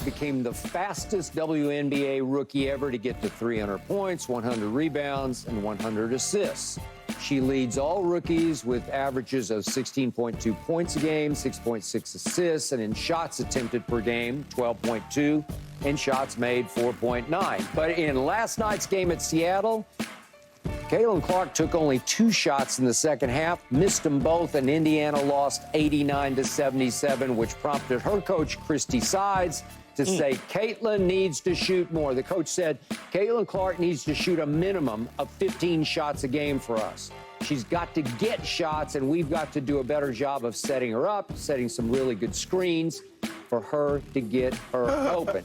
Clark became the fastest WNBA rookie ever to get to 300 points, 100 rebounds, and 100 assists. She leads all rookies with averages of 16.2 points a game, 6.6 assists, and in shots attempted per game, 12.2, and shots made, 4.9. But in last night's game at Seattle, Caitlin Clark took only 2 shots in the second half, missed them both, and Indiana lost 89-77, which prompted her coach, Christy Sides, to say Caitlin needs to shoot more. The coach said Caitlin Clark needs to shoot a minimum of 15 shots a game for us. She's got to get shots, and we've got to do a better job of setting her up, setting some really good screens for her to get her open.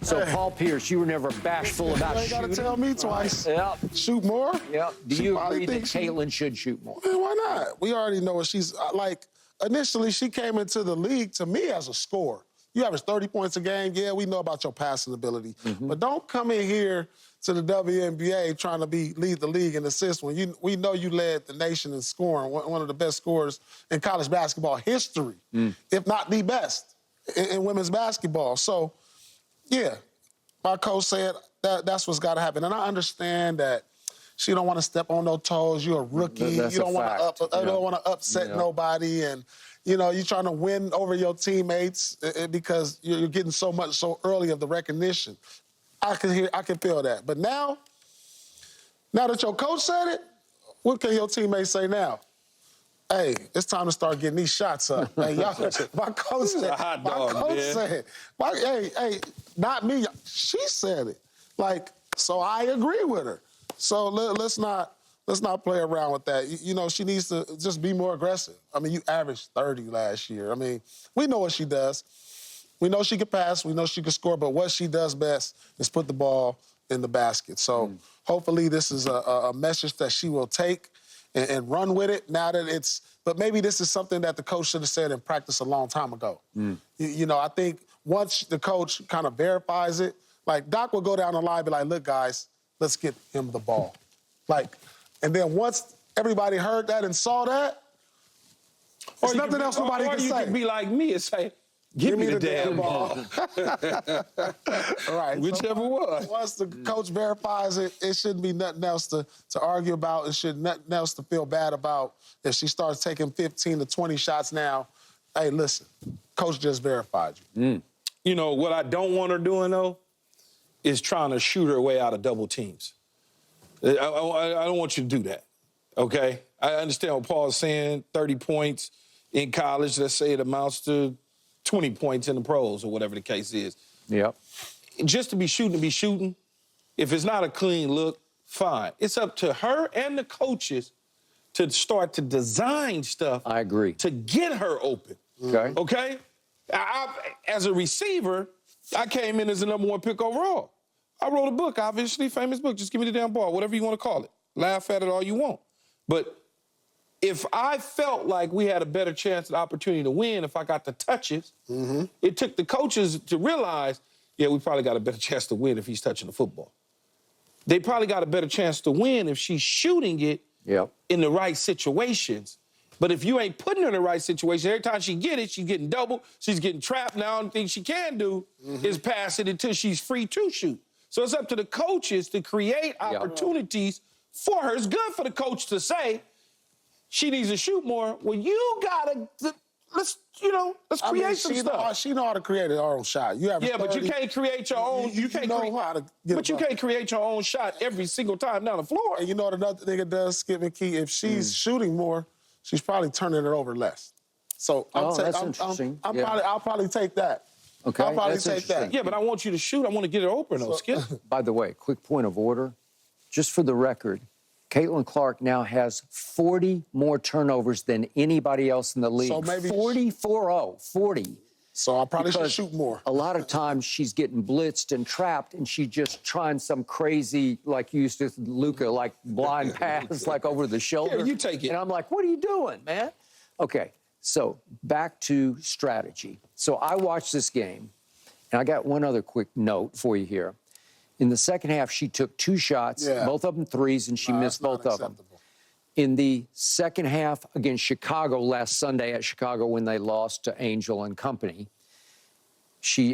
So, Paul Pierce, you were never bashful about shooting. You ain't got to tell me twice. Yep. Shoot more? Yep. Do you agree that Caitlin should shoot more? Man, why not? We already know what she's like. Initially, she came into the league, to me, as a scorer. You average 30 points a game. Yeah, we know about your passing ability. But don't come in here to the WNBA trying to lead the league in assists when we know you led the nation in scoring, one of the best scorers in college basketball history, if not the best in women's basketball. So, yeah, my coach said that's what's got to happen. And I understand that she don't want to step on no toes. You're a rookie. You don't want to upset nobody. And, you know, you're trying to win over your teammates because you're getting so much so early of the recognition. I can feel that. But now that your coach said it, what can your teammates say now? Hey, it's time to start getting these shots up. Hey, y'all, my coach said, hey, not me. She said it. Like, so I agree with her. So let's not play around with that. You know, she needs to just be more aggressive. I mean, you averaged 30 last year. I mean, we know what she does. We know she can pass. We know she can score. But what she does best is put the ball in the basket. So hopefully this is a message that she will take and run with it now that it's – but maybe this is something that the coach should have said in practice a long time ago. You know, I think once the coach kind of verifies it, like Doc will go down the line and be like, look, guys, let's get him the ball. Like, and then once everybody heard that and saw that, there's nothing else nobody can say. Or you can be like me and say, give me the damn ball. All right. Whichever one. Once the coach verifies it, it shouldn't be nothing else to argue about. It should nothing else to feel bad about. If she starts taking 15 to 20 shots now, hey, listen, coach just verified you. You know, what I don't want her doing, though, is trying to shoot her way out of double teams. I don't want you to do that, okay? I understand what Paul's saying, 30 points in college. Let's say it amounts to 20 points in the pros or whatever the case is. Yep. Just to be shooting. If it's not a clean look, fine. It's up to her and the coaches to start to design stuff. I agree. To get her open. Okay. Okay? As a receiver, I came in as the #1 pick overall. I wrote a book, obviously, famous book. Just give me the damn ball, whatever you want to call it. Laugh at it all you want. But if I felt like we had a better chance at opportunity to win if I got the touches, it took the coaches to realize, yeah, we probably got a better chance to win if he's touching the football. They probably got a better chance to win if she's shooting it in the right situations. But if you ain't putting her in the right situation, every time she get it, she's getting double, she's getting trapped. Now, the only thing she can do is pass it until she's free to shoot. So it's up to the coaches to create opportunities for her. It's good for the coach to say she needs to shoot more. Well, you gotta let's create some stuff. She know how to create her own shot. But you can't create your own. You can't create your own shot every single time down the floor. And you know what another thing it does, Skip and Key? If she's shooting more, she's probably turning it over less. So that's interesting. I'll probably take that. Okay, I'll probably take that. Yeah, but I want you to shoot. I want to get it open, though, Skip. By the way, quick point of order. Just for the record, Caitlin Clark now has 40 more turnovers than anybody else in the league. So maybe 40. So I probably should shoot more. A lot of times she's getting blitzed and trapped, and she's just trying some crazy, like you used to, Luka, like blind pass, like over the shoulder. Yeah, you take it. And I'm like, what are you doing, man? Okay, so back to strategy. So I watched this game, and I got one other quick note for you here. In the second half, she took 2 shots, both of them threes, and she missed both of them. In the second half against Chicago last Sunday at Chicago when they lost to Angel and company,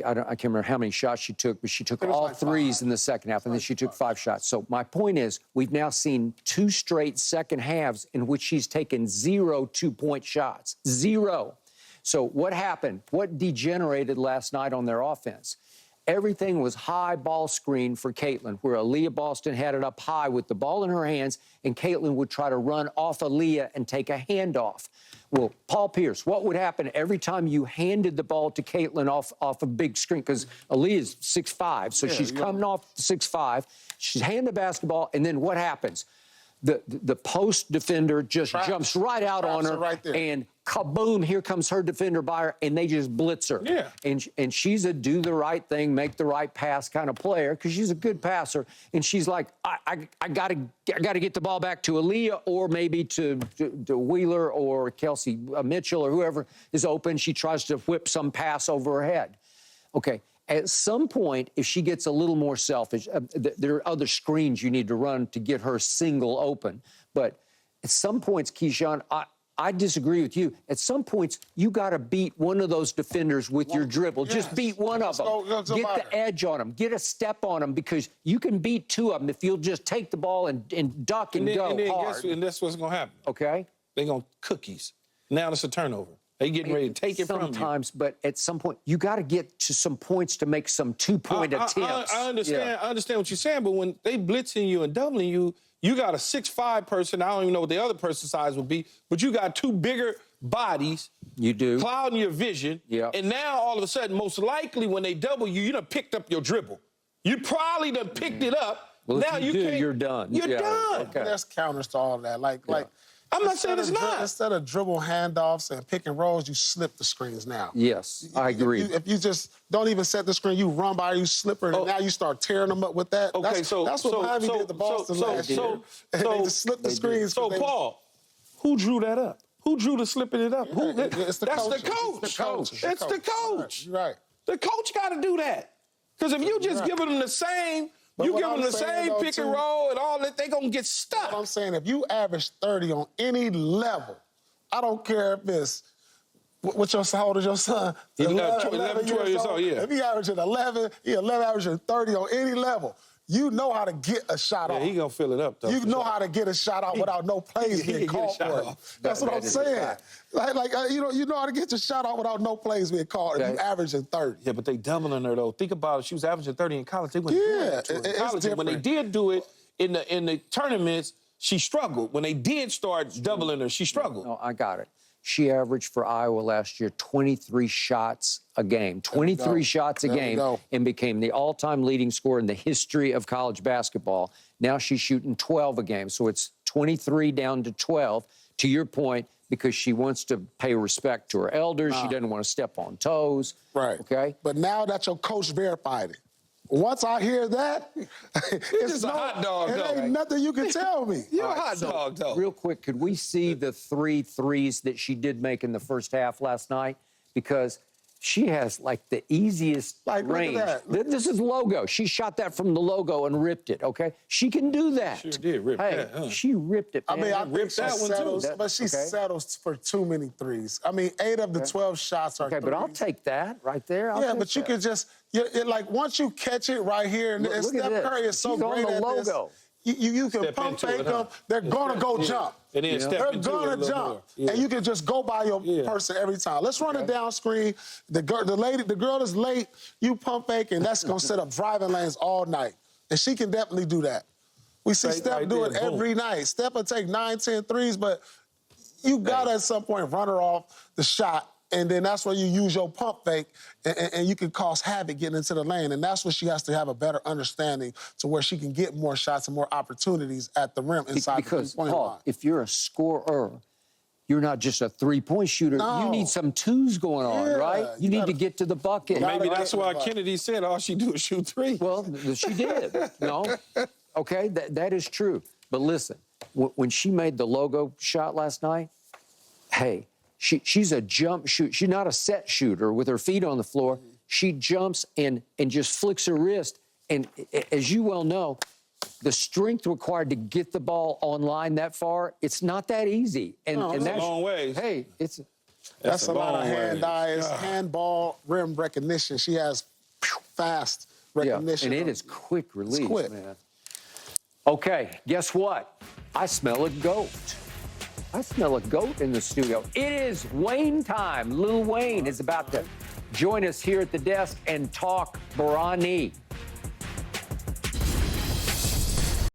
I can't remember how many shots she took, but she took all like threes 5. in the second half, and then she took 5 shots. So my point is, we've now seen 2 straight second halves in which she's taken 0 2-point shots. 0. So what happened? What degenerated last night on their offense? Everything was high ball screen for Caitlin, where Aaliyah Boston had it up high with the ball in her hands, and Caitlin would try to run off Aaliyah and take a handoff. Well, Paul Pierce, what would happen every time you handed the ball to Caitlin off a big screen? Because Aaliyah's 6'5", so she's coming off 6'5". She's handing the basketball, and then what happens? The post defender just jumps right out on her, right there. and kaboom, here comes her defender by her, and they just blitz her. Yeah. And she's a do the right thing, make the right pass kind of player, because she's a good passer. And she's like, I gotta get the ball back to Aaliyah, or maybe to Wheeler or Kelsey Mitchell or whoever is open. She tries to whip some pass over her head. Okay. At some point, if she gets a little more selfish, there are other screens you need to run to get her single open. But at some points, Keyshawn, I disagree with you. At some points, you got to beat one of those defenders with your dribble. Yes. Just beat one of them. Get the edge on them. Get a step on them, because you can beat 2 of them if you'll just take the ball and duck and go hard. And that's what's going to happen. Okay? They're going to cookies. Now it's a turnover. They getting ready to take it from you. Sometimes, but at some point, you got to get to some points to make some 2-point attempts. I understand. Yeah. I understand what you're saying, but when they blitzing you and doubling you, you got a 6'5" person. I don't even know what the other person's size would be, but you got 2 bigger bodies. You do. Clouding your vision. Yeah. And now all of a sudden, most likely when they double you, you done picked up your dribble. You probably done picked it up. Well, now if you do, can't, you're done. You're done. Okay. That's counters to all that. Like I'm not saying it's not. Instead of dribble handoffs and pick and rolls, you slip the screens now. Yes, I agree. If you just don't even set the screen, you run by, you slip her, and now you start tearing them up with that. Okay, that's what Miami did to Boston last year. They just slipped the screens. So, Paul, who drew that up? Who drew the slipping it up? It's the That's coach. the coach. It's the coach. It's the coach. You're right. The coach got to do that. Because if you just giving them the same, But you what give them I'm the saying, same though, pick and too, roll and all that, they going to get stuck. What I'm saying, if you average 30 on any level, I don't care if it's how old is your son? He's 11, 12 years old, yeah. If he averaging 11, averaging 30 on any level, you know how to get a shot off. Yeah, he going to fill it up, though. You know how to get a shot out without no plays being called for it. That's what I'm saying. You know how to get your shot out without no plays being called if you averaging 30. Yeah, but they doubling her, though. Think about it. She was averaging 30 in college. They wouldn't do that to her in college. And when they did do it in the tournaments, she struggled. When they did start doubling her, she struggled. No, I got it. She averaged for Iowa last year 23 shots a game, 23 shots a game, and became the all-time leading scorer in the history of college basketball. Now she's shooting 12 a game, so it's 23 down to 12, to your point, because she wants to pay respect to her elders. She doesn't want to step on toes. Right. Okay? But now that your coach verified it, once I hear that, it's just a hot dog, it though. ain't nothing you can tell me. You're a hot dog, though. Real quick, could we see the 3 threes that she did make in the first half last night? Because she has, like, the easiest range. Look at that. This is logo. She shot that from the logo and ripped it, okay? She can do that. Sure did rip that, huh? She ripped it, I man. mean, I think she that one, too. settles, but she settles for too many threes. I mean, 8 of the 12 shots are Okay, threes. but I'll take that right there. I'll Yeah, take but you that. could just, like, once you catch it right here, and Look at Steph this. Curry is so She's on great the at logo. this, you can Step pump into fake it, huh? them, they're going to go jump. And then step They're into it a going to little jump, more. Yeah. and you can just go by your person every time. Let's run it down screen. The girl is late, you pump fake, and that's going to set up driving lanes all night. And she can definitely do that. We see Right, Steph right do there, it every night. Steph will take 9, 10 threes, but you got to at some point run her off the shot. And then that's where you use your pump fake, and you can cause havoc getting into the lane. And that's where she has to have a better understanding to where she can get more shots and more opportunities at the rim inside the three-point line. Paul, if you're a scorer, you're not just a three-point shooter. No. You need some twos going on, right? You need to get to the bucket. Maybe Gotta that's get why the ball. Kennedy said all she do is shoot 3. Well, she did. No? Okay, that is true. But listen, when she made the logo shot last night, hey, she's a jump shoot. She's not a set shooter with her feet on the floor. She jumps and just flicks her wrist. And as you well know, the strength required to get the ball online that far, it's not that easy. And it's that's a long ways. Hey, That's a lot of long hand-eye, range. handball rim recognition. She has fast recognition. And it is quick release, It's quick. man. Okay, guess what? I smell a goat. I smell a goat in the studio. It is Wayne time. Lil Wayne is about to join us here at the desk and talk Brawny.